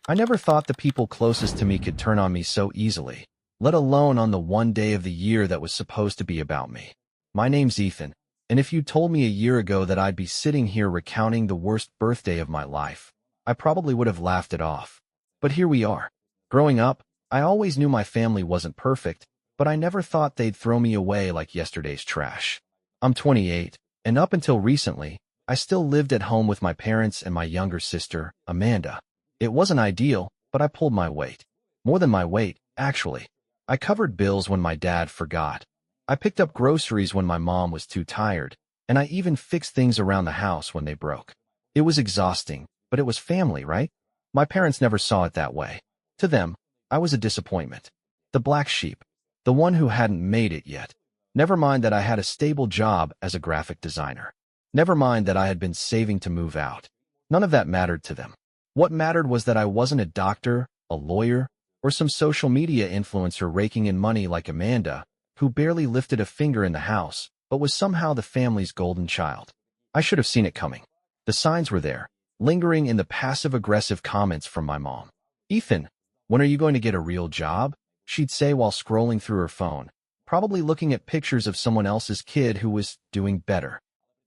I never thought the people closest to me could turn on me so easily, let alone on the one day of the year that was supposed to be about me. My name's Ethan, and if you told me a year ago that I'd be sitting here recounting the worst birthday of my life, I probably would have laughed it off. But here we are. Growing up, I always knew my family wasn't perfect, but I never thought they'd throw me away like yesterday's trash. I'm 28, and up until recently, I still lived at home with my parents and my younger sister, Amanda. It wasn't ideal, but I pulled my weight. More than my weight, actually. I covered bills when my dad forgot. I picked up groceries when my mom was too tired, and I even fixed things around the house when they broke. It was exhausting, but it was family, right? My parents never saw it that way. To them, I was a disappointment. The black sheep. The one who hadn't made it yet. Never mind that I had a stable job as a graphic designer. Never mind that I had been saving to move out. None of that mattered to them. What mattered was that I wasn't a doctor, a lawyer, or some social media influencer raking in money like Amanda, who barely lifted a finger in the house, but was somehow the family's golden child. I should have seen it coming. The signs were there, lingering in the passive-aggressive comments from my mom. "Ethan, when are you going to get a real job?" she'd say while scrolling through her phone, probably looking at pictures of someone else's kid who was doing better.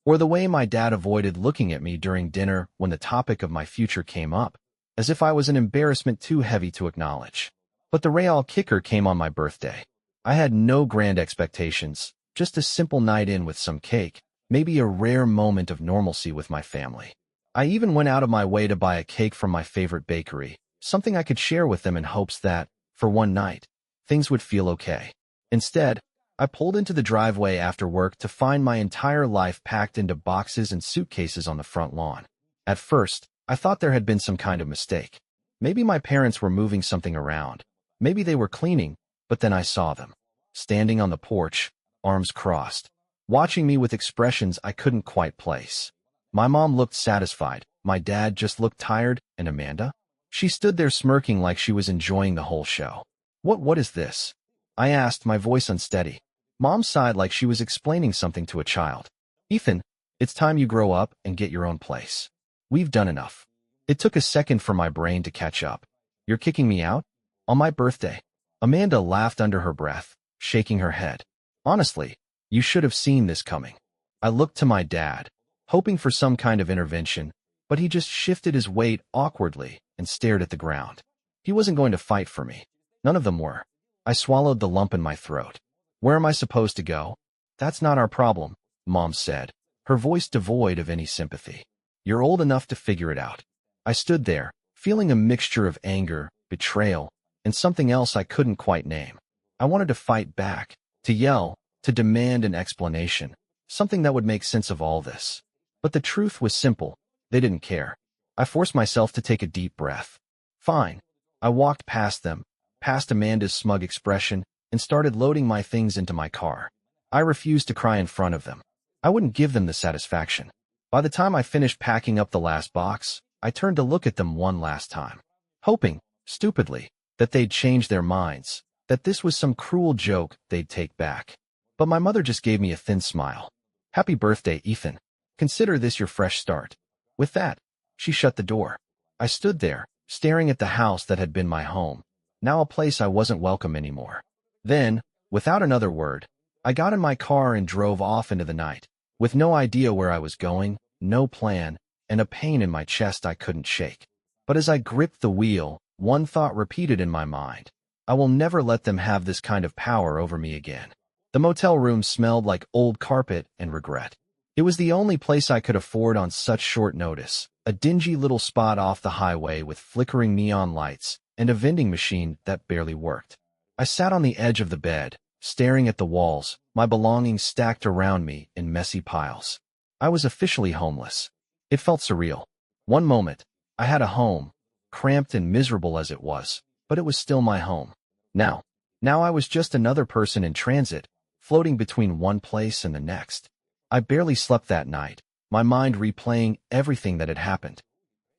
Or the way my dad avoided looking at me during dinner when the topic of my future came up, as if I was an embarrassment too heavy to acknowledge. But the real kicker came on my birthday. I had no grand expectations, just a simple night in with some cake, maybe a rare moment of normalcy with my family. I even went out of my way to buy a cake from my favorite bakery, something I could share with them in hopes that, for one night, things would feel okay. Instead, I pulled into the driveway after work to find my entire life packed into boxes and suitcases on the front lawn. At first, I thought there had been some kind of mistake. Maybe my parents were moving something around. Maybe they were cleaning, but then I saw them, standing on the porch, arms crossed, watching me with expressions I couldn't quite place. My mom looked satisfied, my dad just looked tired, and Amanda? She stood there smirking like she was enjoying the whole show. What is this?" I asked, my voice unsteady. Mom sighed like she was explaining something to a child. "Ethan, it's time you grow up and get your own place. We've done enough." It took a second for my brain to catch up. "You're kicking me out? On my birthday?" Amanda laughed under her breath, shaking her head. "Honestly, you should have seen this coming." I looked to my dad, hoping for some kind of intervention, but he just shifted his weight awkwardly and stared at the ground. He wasn't going to fight for me. None of them were. I swallowed the lump in my throat. "Where am I supposed to go?" "That's not our problem," Mom said, her voice devoid of any sympathy. "You're old enough to figure it out." I stood there, feeling a mixture of anger, betrayal, and something else I couldn't quite name. I wanted to fight back, to yell, to demand an explanation, something that would make sense of all this. But the truth was simple. They didn't care. I forced myself to take a deep breath. Fine. I walked past them, past Amanda's smug expression, and started loading my things into my car. I refused to cry in front of them. I wouldn't give them the satisfaction. By the time I finished packing up the last box, I turned to look at them one last time, hoping, stupidly, that they'd change their minds, that this was some cruel joke they'd take back. But my mother just gave me a thin smile. "Happy birthday, Ethan. Consider this your fresh start." With that, she shut the door. I stood there, staring at the house that had been my home, now a place I wasn't welcome anymore. Then, without another word, I got in my car and drove off into the night, with no idea where I was going, no plan, and a pain in my chest I couldn't shake. But as I gripped the wheel, one thought repeated in my mind. I will never let them have this kind of power over me again. The motel room smelled like old carpet and regret. It was the only place I could afford on such short notice, a dingy little spot off the highway with flickering neon lights and a vending machine that barely worked. I sat on the edge of the bed, staring at the walls, my belongings stacked around me in messy piles. I was officially homeless. It felt surreal. One moment, I had a home, cramped and miserable as it was, but it was still my home. Now I was just another person in transit, floating between one place and the next. I barely slept that night, my mind replaying everything that had happened.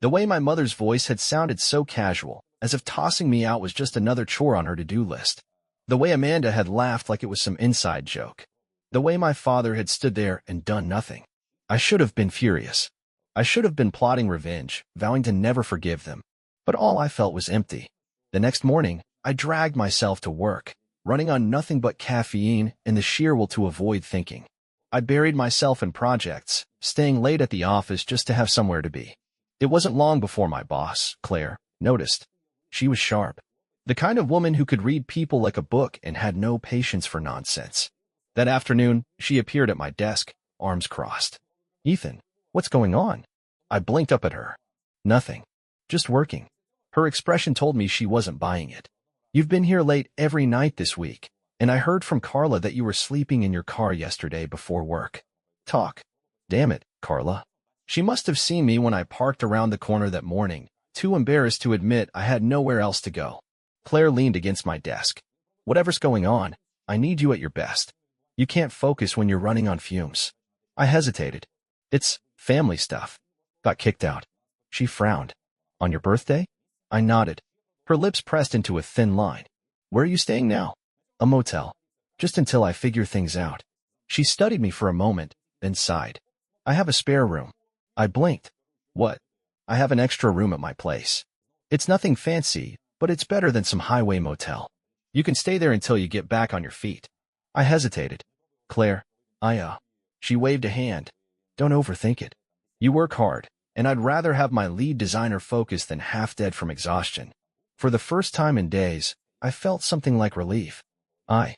The way my mother's voice had sounded so casual, as if tossing me out was just another chore on her to-do list. The way Amanda had laughed like it was some inside joke. The way my father had stood there and done nothing. I should have been furious. I should have been plotting revenge, vowing to never forgive them. but all I felt was empty. The next morning, I dragged myself to work, running on nothing but caffeine and the sheer will to avoid thinking. I buried myself in projects, staying late at the office just to have somewhere to be. It wasn't long before my boss, Claire, noticed. She was sharp. The kind of woman who could read people like a book and had no patience for nonsense. That afternoon, she appeared at my desk, arms crossed. "Ethan, what's going on?" I blinked up at her. "Nothing. Just working." Her expression told me she wasn't buying it. "You've been here late every night this week, and I heard from Carla that you were sleeping in your car yesterday before work. Talk." Damn it, Carla. She must have seen me when I parked around the corner that morning, too embarrassed to admit I had nowhere else to go. Claire leaned against my desk. "Whatever's going on, I need you at your best. You can't focus when you're running on fumes." I hesitated. "It's family stuff. Got kicked out." She frowned. "On your birthday?" I nodded. Her lips pressed into a thin line. "Where are you staying now?" "A motel. Just until I figure things out." She studied me for a moment, then sighed. "I have a spare room." I blinked. "What?" "I have an extra room at my place. It's nothing fancy, but it's better than some highway motel. You can stay there until you get back on your feet." I hesitated. "Claire, She waved a hand. "Don't overthink it. You work hard, and I'd rather have my lead designer focused than half dead from exhaustion." For the first time in days, I felt something like relief. I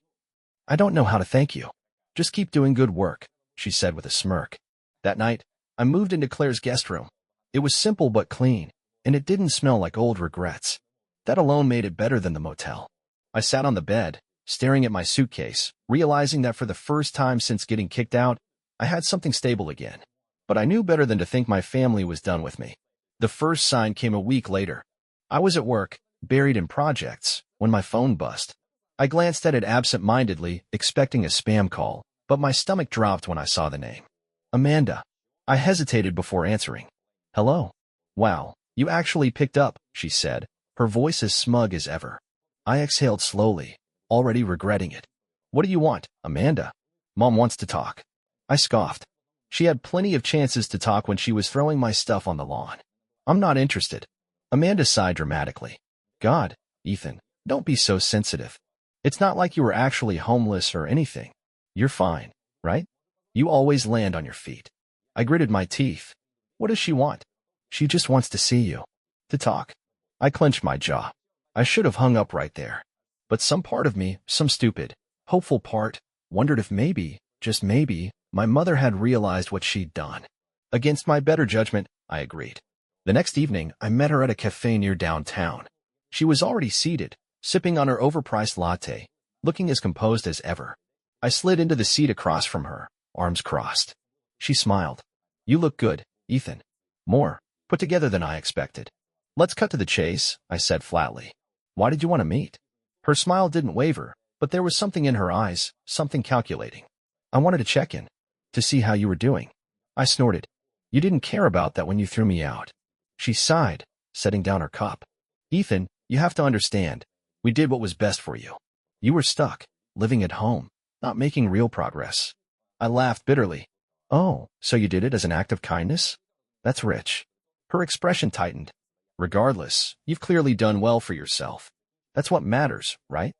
don't know how to thank you. Just keep doing good work," she said with a smirk. That night, I moved into Claire's guest room. It was simple but clean, and it didn't smell like old regrets. That alone made it better than the motel. I sat on the bed, staring at my suitcase, realizing that for the first time since getting kicked out, I had something stable again. But I knew better than to think my family was done with me. The first sign came a week later. I was at work, buried in projects, when my phone buzzed. I glanced at it absent-mindedly, expecting a spam call, but my stomach dropped when I saw the name. Amanda. I hesitated before answering. "Hello." "Wow, you actually picked up," she said, her voice as smug as ever. I exhaled slowly, already regretting it. "What do you want, Amanda?" "Mom wants to talk." I scoffed. She had plenty of chances to talk when she was throwing my stuff on the lawn. "I'm not interested." Amanda sighed dramatically. "God, Ethan, don't be so sensitive. It's not like you were actually homeless or anything. You're fine, right? You always land on your feet." I gritted my teeth. "What does she want?" "She just wants to see you. To talk." I clenched my jaw. I should have hung up right there. But some part of me, some stupid, hopeful part, wondered if maybe, just maybe, my mother had realized what she'd done. Against my better judgment, I agreed. The next evening, I met her at a cafe near downtown. She was already seated, sipping on her overpriced latte, looking as composed as ever. I slid into the seat across from her, arms crossed. She smiled. "You look good, Ethan. More put together than I expected." "Let's cut to the chase," I said flatly. "Why did you want to meet?" Her smile didn't waver, but there was something in her eyes, something calculating. "I wanted to check in. To see how you were doing." I snorted. "You didn't care about that when you threw me out." She sighed, setting down her cup. "Ethan, you have to understand. We did what was best for you. You were stuck, living at home, not making real progress." I laughed bitterly. "Oh, so you did it as an act of kindness? That's rich." Her expression tightened. "Regardless, you've clearly done well for yourself. That's what matters, right?"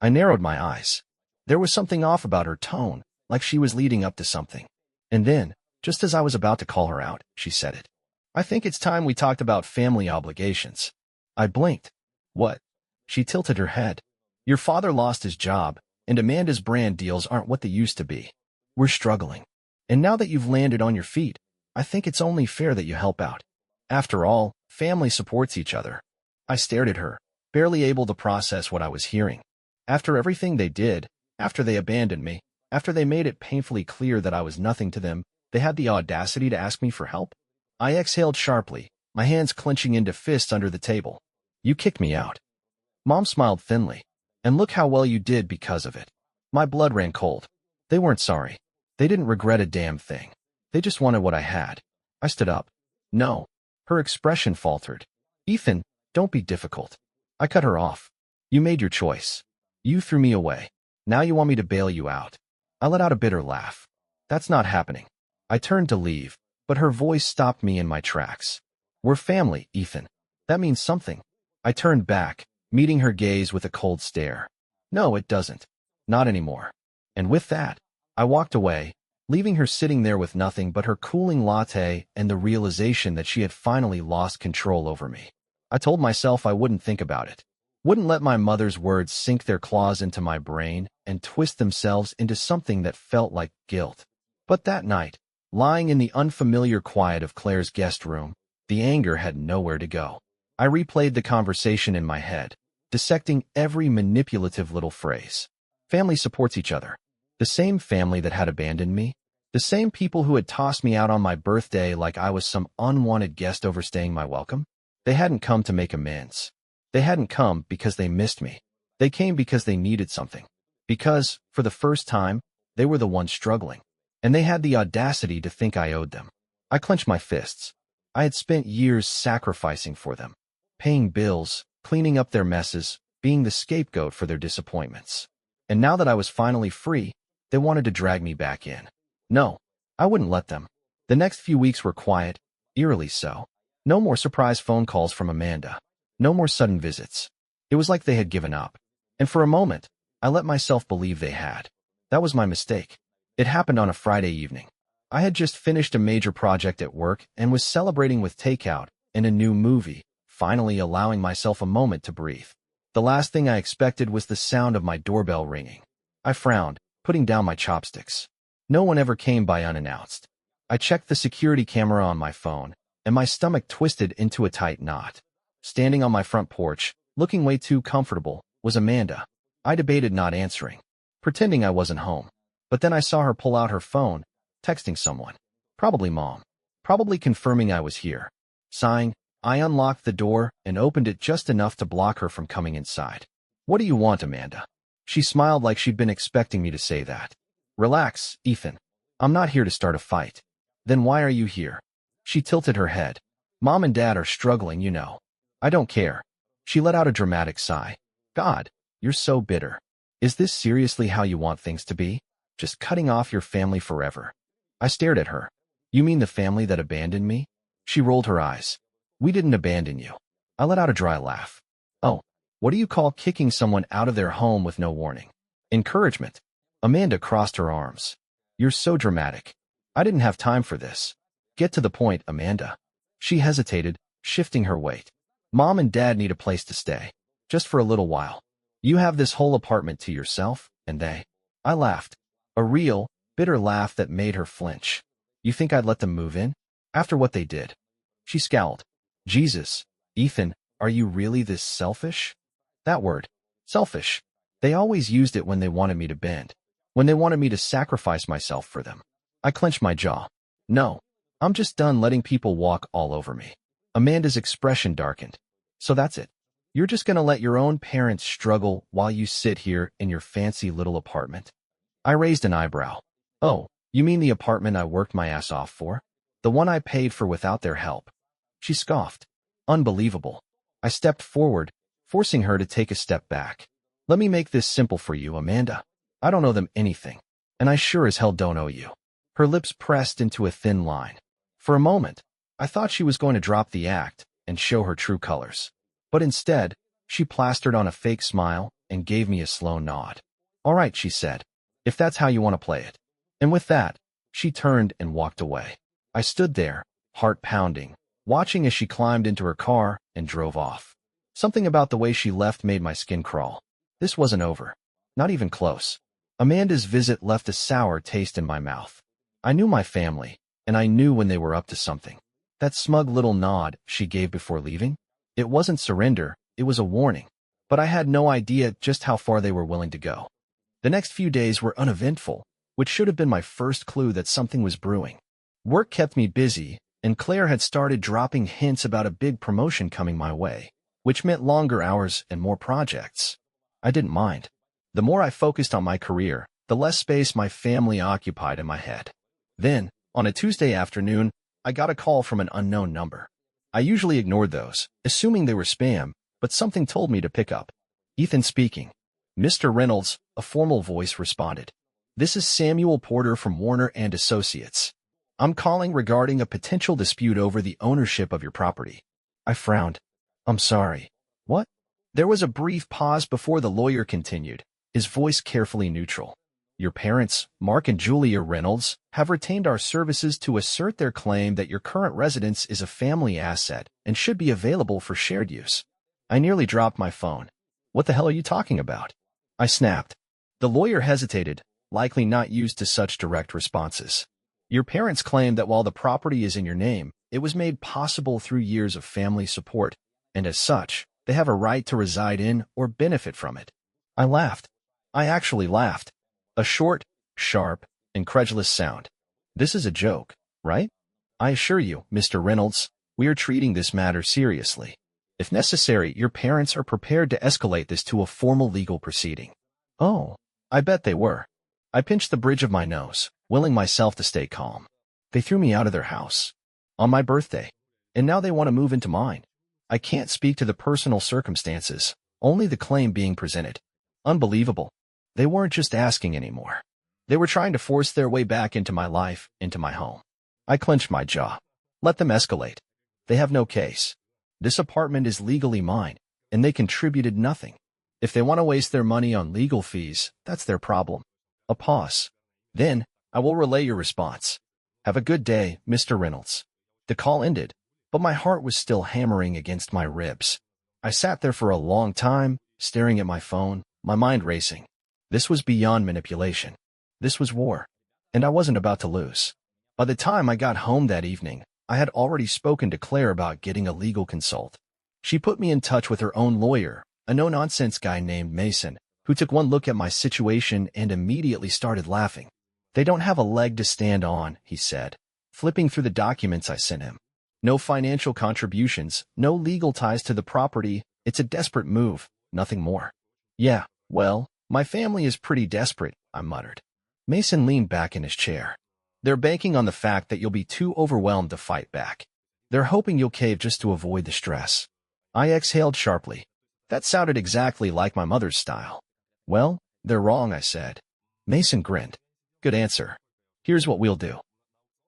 I narrowed my eyes. There was something off about her tone, like she was leading up to something. And then, just as I was about to call her out, she said it. "I think it's time we talked about family obligations." I blinked. "What?" She tilted her head. "Your father lost his job, and Amanda's brand deals aren't what they used to be. We're struggling. And now that you've landed on your feet, I think it's only fair that you help out. After all, family supports each other." I stared at her, barely able to process what I was hearing. After everything they did, after they abandoned me, after they made it painfully clear that I was nothing to them, they had the audacity to ask me for help? I exhaled sharply, my hands clenching into fists under the table. "You kicked me out." Mom smiled thinly. "And look how well you did because of it." My blood ran cold. They weren't sorry. They didn't regret a damn thing. They just wanted what I had. I stood up. "No." Her expression faltered. "Ethan, don't be difficult." I cut her off. "You made your choice. You threw me away. Now you want me to bail you out." I let out a bitter laugh. "That's not happening." I turned to leave, but her voice stopped me in my tracks. "We're family, Ethan. That means something. I turned back, meeting her gaze with a cold stare. No, it doesn't. Not anymore. And with that, I walked away, leaving her sitting there with nothing but her cooling latte and the realization that she had finally lost control over me. I told myself I wouldn't think about it. Wouldn't let my mother's words sink their claws into my brain and twist themselves into something that felt like guilt. But that night, lying in the unfamiliar quiet of Claire's guest room, the anger had nowhere to go. I replayed the conversation in my head, dissecting every manipulative little phrase. Family supports each other. The same family that had abandoned me. The same people who had tossed me out on my birthday like I was some unwanted guest overstaying my welcome. They hadn't come to make amends. They hadn't come because they missed me. They came because they needed something. Because, for the first time, they were the ones struggling. And they had the audacity to think I owed them. I clenched my fists. I had spent years sacrificing for them, paying bills, cleaning up their messes, being the scapegoat for their disappointments. And now that I was finally free, they wanted to drag me back in. No, I wouldn't let them. The next few weeks were quiet, eerily so. No more surprise phone calls from Amanda. No more sudden visits. It was like they had given up. And for a moment, I let myself believe they had. That was my mistake. It happened on a Friday evening. I had just finished a major project at work and was celebrating with takeout and a new movie, finally allowing myself a moment to breathe. The last thing I expected was the sound of my doorbell ringing. I frowned, putting down my chopsticks. No one ever came by unannounced. I checked the security camera on my phone, and my stomach twisted into a tight knot. Standing on my front porch, looking way too comfortable, was Amanda. I debated not answering, pretending I wasn't home. But then I saw her pull out her phone, texting someone. Probably Mom. Probably confirming I was here. Sighing, I unlocked the door and opened it just enough to block her from coming inside. What do you want, Amanda? She smiled like she'd been expecting me to say that. Relax, Ethan. I'm not here to start a fight. Then why are you here? She tilted her head. Mom and Dad are struggling, you know. I don't care. She let out a dramatic sigh. God, you're so bitter. Is this seriously how you want things to be? Just cutting off your family forever? I stared at her. You mean the family that abandoned me? She rolled her eyes. We didn't abandon you. I let out a dry laugh. Oh, what do you call kicking someone out of their home with no warning? Encouragement. Amanda crossed her arms. You're so dramatic. I didn't have time for this. Get to the point, Amanda. She hesitated, shifting her weight. Mom and Dad need a place to stay. Just for a little while. You have this whole apartment to yourself, and they. I laughed. A real, bitter laugh that made her flinch. You think I'd let them move in? After what they did? She scowled. Jesus, Ethan, are you really this selfish? That word. Selfish. They always used it when they wanted me to bend. When they wanted me to sacrifice myself for them. I clenched my jaw. No. I'm just done letting people walk all over me. Amanda's expression darkened. So that's it. You're just gonna let your own parents struggle while you sit here in your fancy little apartment? I raised an eyebrow. Oh, you mean the apartment I worked my ass off for? The one I paid for without their help? She scoffed. Unbelievable. I stepped forward, forcing her to take a step back. Let me make this simple for you, Amanda. I don't owe them anything, and I sure as hell don't owe you. Her lips pressed into a thin line. For a moment, I thought she was going to drop the act and show her true colors. But instead, she plastered on a fake smile and gave me a slow nod. All right, she said, if that's how you want to play it. And with that, she turned and walked away. I stood there, heart pounding, watching as she climbed into her car and drove off. Something about the way she left made my skin crawl. This wasn't over. Not even close. Amanda's visit left a sour taste in my mouth. I knew my family, and I knew when they were up to something. That smug little nod she gave before leaving? It wasn't surrender, it was a warning. But I had no idea just how far they were willing to go. The next few days were uneventful, which should have been my first clue that something was brewing. Work kept me busy, and Claire had started dropping hints about a big promotion coming my way, which meant longer hours and more projects. I didn't mind. The more I focused on my career, the less space my family occupied in my head. Then, on a Tuesday afternoon, I got a call from an unknown number. I usually ignored those, assuming they were spam, but something told me to pick up. Ethan speaking. Mr. Reynolds, a formal voice responded. This is Samuel Porter from Warner and Associates. I'm calling regarding a potential dispute over the ownership of your property. I frowned. I'm sorry. What? There was a brief pause before the lawyer continued, his voice carefully neutral. Your parents, Mark and Julia Reynolds, have retained our services to assert their claim that your current residence is a family asset and should be available for shared use. I nearly dropped my phone. What the hell are you talking about? I snapped. The lawyer hesitated, likely not used to such direct responses. Your parents claim that while the property is in your name, it was made possible through years of family support, and as such, they have a right to reside in or benefit from it. I laughed. I actually laughed. A short, sharp, incredulous sound. This is a joke, right? I assure you, Mr. Reynolds, we are treating this matter seriously. If necessary, your parents are prepared to escalate this to a formal legal proceeding. Oh, I bet they were. I pinched the bridge of my nose, willing myself to stay calm. They threw me out of their house. On my birthday. And now they want to move into mine. I can't speak to the personal circumstances, only the claim being presented. Unbelievable. They weren't just asking anymore. They were trying to force their way back into my life, into my home. I clenched my jaw. Let them escalate. They have no case. This apartment is legally mine, and they contributed nothing. If they want to waste their money on legal fees, that's their problem. A pause. Then, I will relay your response. Have a good day, Mr. Reynolds. The call ended, but my heart was still hammering against my ribs. I sat there for a long time, staring at my phone, my mind racing. This was beyond manipulation. This was war, and I wasn't about to lose. By the time I got home that evening, I had already spoken to Claire about getting a legal consult. She put me in touch with her own lawyer, a no-nonsense guy named Mason, who took one look at my situation and immediately started laughing. They don't have a leg to stand on, he said, flipping through the documents I sent him. No financial contributions, no legal ties to the property. It's a desperate move, nothing more. Yeah, well, my family is pretty desperate, I muttered. Mason leaned back in his chair. They're banking on the fact that you'll be too overwhelmed to fight back. They're hoping you'll cave just to avoid the stress. I exhaled sharply. That sounded exactly like my mother's style. Well, they're wrong, I said. Mason grinned. Good answer. Here's what we'll do.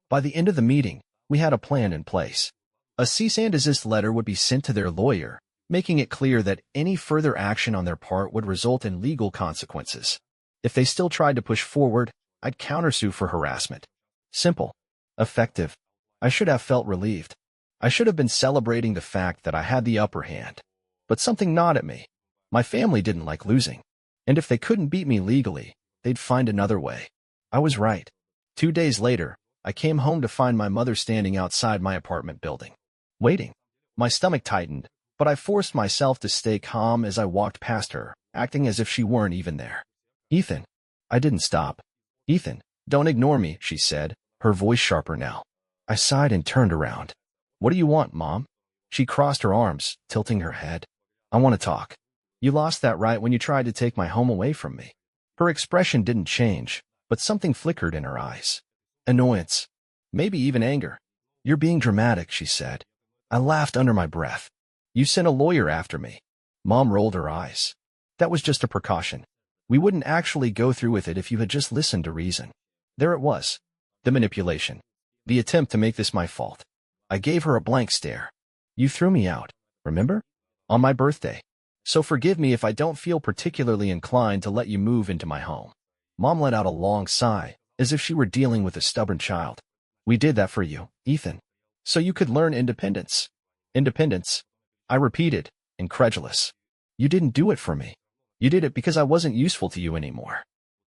By the end of the meeting, we had a plan in place. A cease and desist letter would be sent to their lawyer, making it clear that any further action on their part would result in legal consequences. If they still tried to push forward, I'd countersue for harassment. Simple. Effective. I should have felt relieved. I should have been celebrating the fact that I had the upper hand. But something gnawed at me. My family didn't like losing. And if they couldn't beat me legally, they'd find another way. I was right. 2 days later, I came home to find my mother standing outside my apartment building. Waiting. My stomach tightened, but I forced myself to stay calm as I walked past her, acting as if she weren't even there. Ethan. I didn't stop. Ethan, don't ignore me, she said, her voice sharper now. I sighed and turned around. What do you want, Mom? She crossed her arms, tilting her head. I want to talk. You lost that right when you tried to take my home away from me. Her expression didn't change, but something flickered in her eyes. Annoyance. Maybe even anger. You're being dramatic, she said. I laughed under my breath. You sent a lawyer after me. Mom rolled her eyes. That was just a precaution. We wouldn't actually go through with it if you had just listened to reason. There it was. The manipulation. The attempt to make this my fault. I gave her a blank stare. You threw me out, remember? On my birthday. So forgive me if I don't feel particularly inclined to let you move into my home. Mom let out a long sigh, as if she were dealing with a stubborn child. We did that for you, Ethan. So you could learn independence. Independence? I repeated, incredulous. You didn't do it for me. You did it because I wasn't useful to you anymore.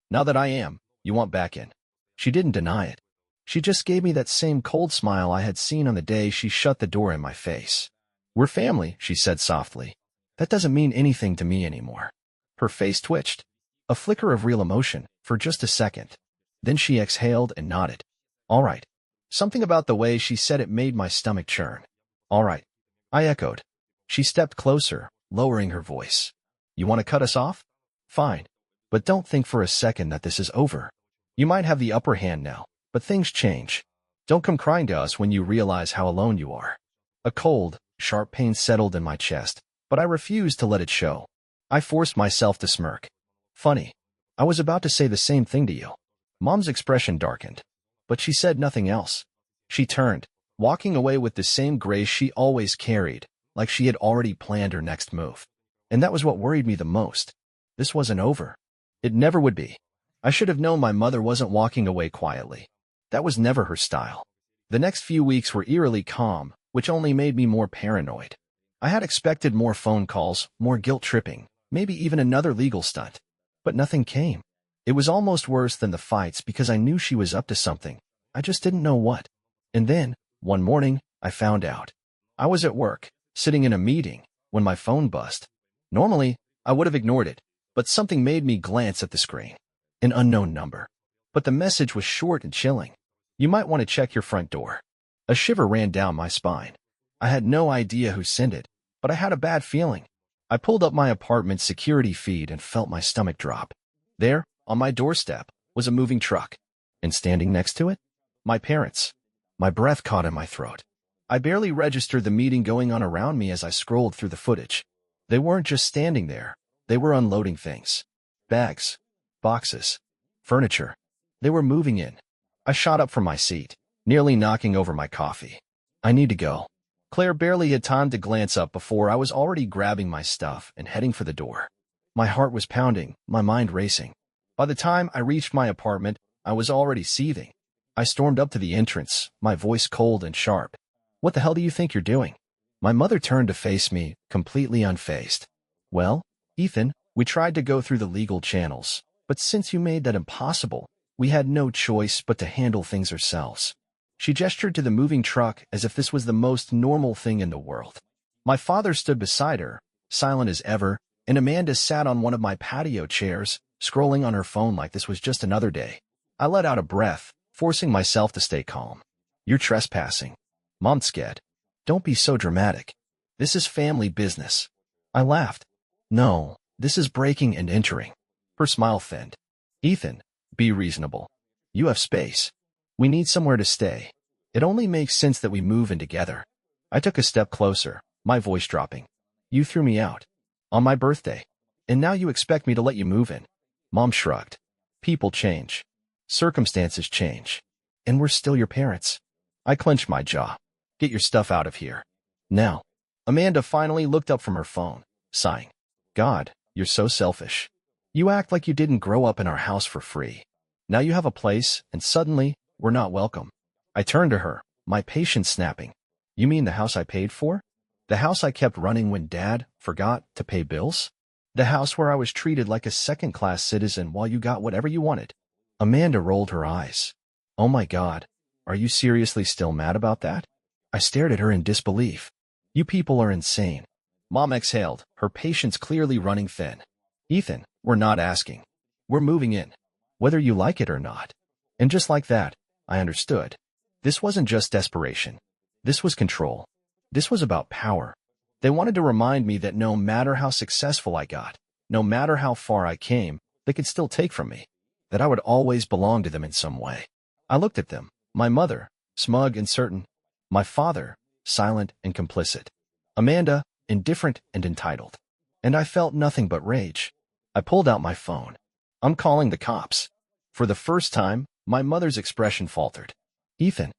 Now that I am, you want back in. She didn't deny it. She just gave me that same cold smile I had seen on the day she shut the door in my face. We're family, she said softly. That doesn't mean anything to me anymore. Her face twitched. A flicker of real emotion, for just a second. Then she exhaled and nodded. All right. Something about the way she said it made my stomach churn. All right. I echoed. She stepped closer, lowering her voice. You want to cut us off? Fine. But don't think for a second that this is over. You might have the upper hand now, but things change. Don't come crying to us when you realize how alone you are. A cold, sharp pain settled in my chest, but I refused to let it show. I forced myself to smirk. Funny. I was about to say the same thing to you. Mom's expression darkened, but she said nothing else. She turned, walking away with the same grace she always carried, like she had already planned her next move. And that was what worried me the most. This wasn't over. It never would be. I should have known my mother wasn't walking away quietly. That was never her style. The next few weeks were eerily calm, which only made me more paranoid. I had expected more phone calls, more guilt-tripping, maybe even another legal stunt. But nothing came. It was almost worse than the fights because I knew she was up to something. I just didn't know what. And then, one morning, I found out. I was at work, sitting in a meeting, when my phone buzzed. Normally, I would have ignored it, but something made me glance at the screen. An unknown number. But the message was short and chilling. You might want to check your front door. A shiver ran down my spine. I had no idea who sent it, but I had a bad feeling. I pulled up my apartment's security feed and felt my stomach drop. There, on my doorstep, was a moving truck. And standing next to it? My parents. My breath caught in my throat. I barely registered the meeting going on around me as I scrolled through the footage. They weren't just standing there. They were unloading things. Bags. Boxes. Furniture. They were moving in. I shot up from my seat, nearly knocking over my coffee. I need to go. Claire barely had time to glance up before I was already grabbing my stuff and heading for the door. My heart was pounding, my mind racing. By the time I reached my apartment, I was already seething. I stormed up to the entrance, my voice cold and sharp. What the hell do you think you're doing? My mother turned to face me, completely unfazed. Well, Ethan, we tried to go through the legal channels, but since you made that impossible, we had no choice but to handle things ourselves. She gestured to the moving truck as if this was the most normal thing in the world. My father stood beside her, silent as ever, and Amanda sat on one of my patio chairs, scrolling on her phone like this was just another day. I let out a breath, forcing myself to stay calm. You're trespassing. Mom's scared. Don't be so dramatic. This is family business. I laughed. No, this is breaking and entering. Her smile thinned. Ethan, be reasonable. You have space. We need somewhere to stay. It only makes sense that we move in together. I took a step closer, my voice dropping. You threw me out. On my birthday. And now you expect me to let you move in. Mom shrugged. People change. Circumstances change. And we're still your parents. I clenched my jaw. Get your stuff out of here. Now. Amanda finally looked up from her phone, sighing. God, you're so selfish. You act like you didn't grow up in our house for free. Now you have a place, and suddenly, we're not welcome. I turned to her, my patience snapping. You mean the house I paid for? The house I kept running when Dad forgot to pay bills? The house where I was treated like a second-class citizen while you got whatever you wanted? Amanda rolled her eyes. Oh my God, are you seriously still mad about that? I stared at her in disbelief. You people are insane. Mom exhaled, her patience clearly running thin. Ethan, we're not asking. We're moving in. Whether you like it or not. And just like that, I understood. This wasn't just desperation. This was control. This was about power. They wanted to remind me that no matter how successful I got, no matter how far I came, they could still take from me. That I would always belong to them in some way. I looked at them, my mother, smug and certain. My father, silent and complicit. Amanda, indifferent and entitled. And I felt nothing but rage. I pulled out my phone. I'm calling the cops. For the first time, my mother's expression faltered. Ethan.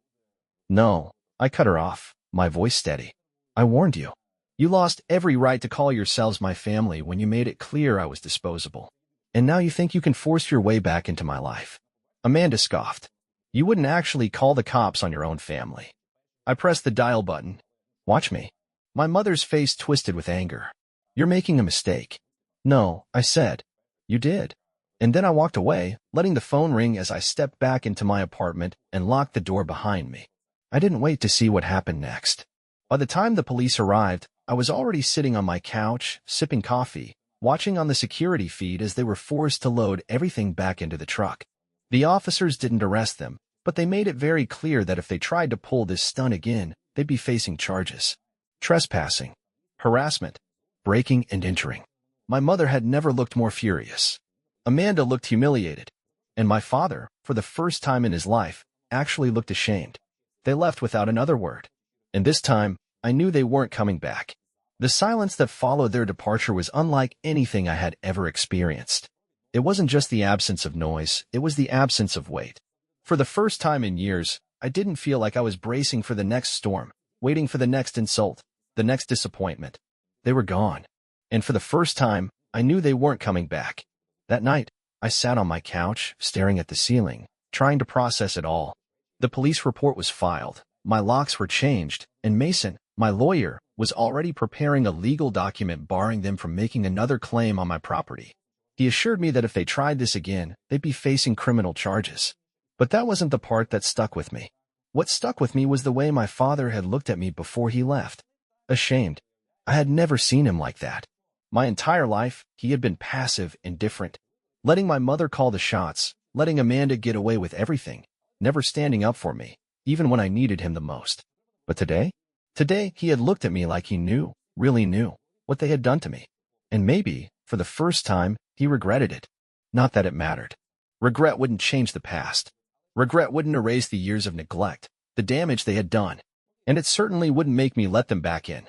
No, I cut her off, my voice steady. I warned you. You lost every right to call yourselves my family when you made it clear I was disposable. And now you think you can force your way back into my life. Amanda scoffed. You wouldn't actually call the cops on your own family. I pressed the dial button. Watch me. My mother's face twisted with anger. You're making a mistake. No, I said. You did. And then I walked away, letting the phone ring as I stepped back into my apartment and locked the door behind me. I didn't wait to see what happened next. By the time the police arrived, I was already sitting on my couch, sipping coffee, watching on the security feed as they were forced to load everything back into the truck. The officers didn't arrest them, but they made it very clear that if they tried to pull this stunt again, they'd be facing charges. Trespassing, harassment, breaking and entering. My mother had never looked more furious. Amanda looked humiliated, and my father, for the first time in his life, actually looked ashamed. They left without another word. And this time, I knew they weren't coming back. The silence that followed their departure was unlike anything I had ever experienced. It wasn't just the absence of noise, it was the absence of weight. For the first time in years, I didn't feel like I was bracing for the next storm, waiting for the next insult. The next disappointment. They were gone. And for the first time, I knew they weren't coming back. That night, I sat on my couch, staring at the ceiling, trying to process it all. The police report was filed, my locks were changed, and Mason, my lawyer, was already preparing a legal document barring them from making another claim on my property. He assured me that if they tried this again, they'd be facing criminal charges. But that wasn't the part that stuck with me. What stuck with me was the way my father had looked at me before he left. Ashamed. I had never seen him like that. My entire life, he had been passive, indifferent, letting my mother call the shots, letting Amanda get away with everything, never standing up for me, even when I needed him the most. But today he had looked at me like he knew, really knew, what they had done to me. And maybe, for the first time, he regretted it. Not that it mattered. Regret wouldn't change the past. Regret wouldn't erase the years of neglect, the damage they had done. And it certainly wouldn't make me let them back in.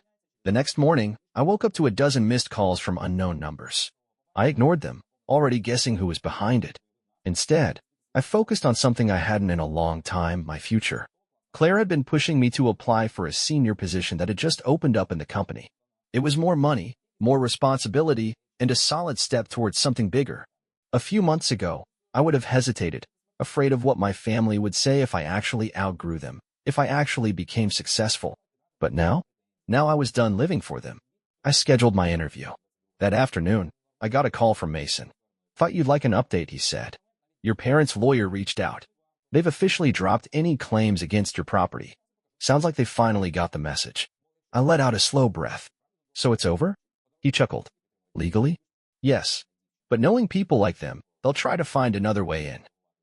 The next morning, I woke up to a dozen missed calls from unknown numbers. I ignored them, already guessing who was behind it. Instead, I focused on something I hadn't in a long time, my future. Claire had been pushing me to apply for a senior position that had just opened up in the company. It was more money, more responsibility, and a solid step towards something bigger. A few months ago, I would have hesitated, afraid of what my family would say if I actually outgrew them, if I actually became successful. But now I was done living for them. I scheduled my interview. That afternoon, I got a call from Mason. "Thought you'd like an update," he said. "Your parents' lawyer reached out. They've officially dropped any claims against your property. Sounds like they finally got the message." I let out a slow breath. "So it's over?" He chuckled. "Legally? Yes. But knowing people like them, they'll try to find another way in.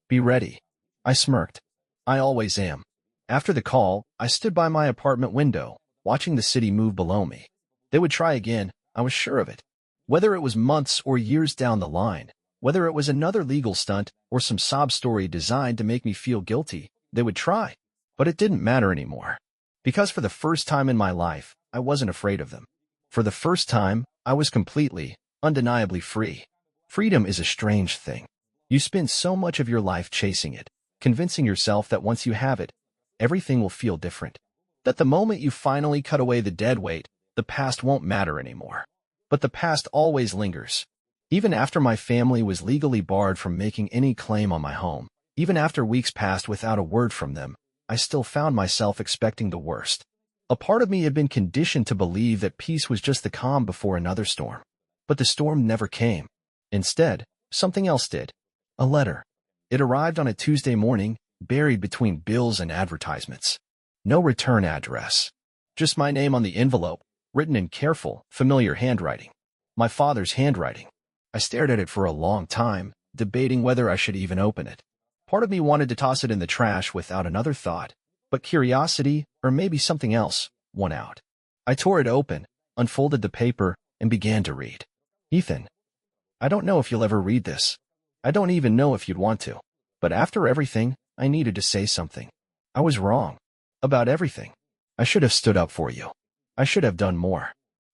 Be ready." I smirked. I always am. After the call, I stood by my apartment window, watching the city move below me. They would try again, I was sure of it. Whether it was months or years down the line, whether it was another legal stunt or some sob story designed to make me feel guilty, they would try. But it didn't matter anymore. Because for the first time in my life, I wasn't afraid of them. For the first time, I was completely, undeniably free. Freedom is a strange thing. You spend so much of your life chasing it, convincing yourself that once you have it, everything will feel different. That the moment you finally cut away the dead weight, the past won't matter anymore. But the past always lingers. Even after my family was legally barred from making any claim on my home, even after weeks passed without a word from them, I still found myself expecting the worst. A part of me had been conditioned to believe that peace was just the calm before another storm. But the storm never came. Instead, something else did. A letter. It arrived on a Tuesday morning, buried between bills and advertisements. No return address. Just my name on the envelope, written in careful, familiar handwriting. My father's handwriting. I stared at it for a long time, debating whether I should even open it. Part of me wanted to toss it in the trash without another thought, but curiosity, or maybe something else, won out. I tore it open, unfolded the paper, and began to read. "Ethan, I don't know if you'll ever read this. I don't even know if you'd want to. But after everything, I needed to say something. I was wrong. About everything. I should have stood up for you. I should have done more.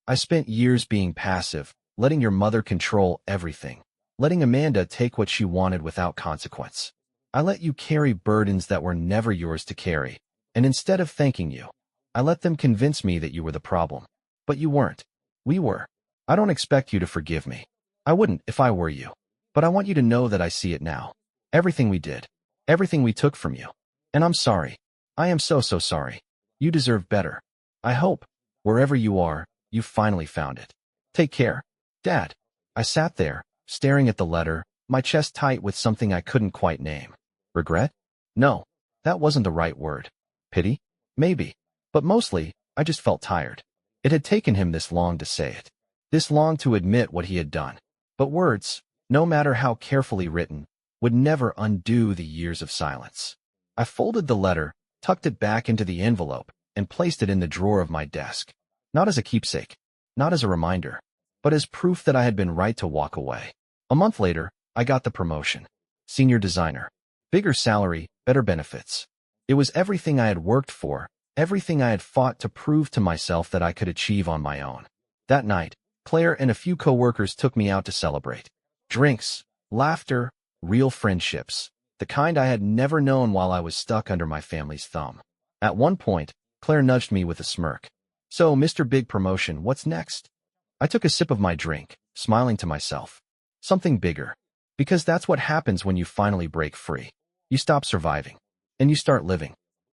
I spent years being passive, letting your mother control everything, letting Amanda take what she wanted without consequence. I let you carry burdens that were never yours to carry, and instead of thanking you, I let them convince me that you were the problem. But you weren't. We were. I don't expect you to forgive me. I wouldn't if I were you. But I want you to know that I see it now. Everything we did. Everything we took from you. And I'm sorry. I am so sorry. You deserve better. I hope, wherever you are, you finally found it. Take care. Dad." I sat there, staring at the letter, my chest tight with something I couldn't quite name. Regret? No, that wasn't the right word. Pity? Maybe. But mostly, I just felt tired. It had taken him this long to say it. This long to admit what he had done. But words, no matter how carefully written, would never undo the years of silence. I folded the letter, tucked it back into the envelope, and placed it in the drawer of my desk. Not as a keepsake, not as a reminder, but as proof that I had been right to walk away. A month later, I got the promotion. Senior designer. Bigger salary, better benefits. It was everything I had worked for, everything I had fought to prove to myself that I could achieve on my own. That night, Claire and a few coworkers took me out to celebrate. Drinks, laughter, real friendships, the kind I had never known while I was stuck under my family's thumb. At one point, Claire nudged me with a smirk. So, Mr. Big Promotion, what's next? I took a sip of my drink, smiling to myself. Something bigger. Because that's what happens when you finally break free. You stop surviving. And you start living.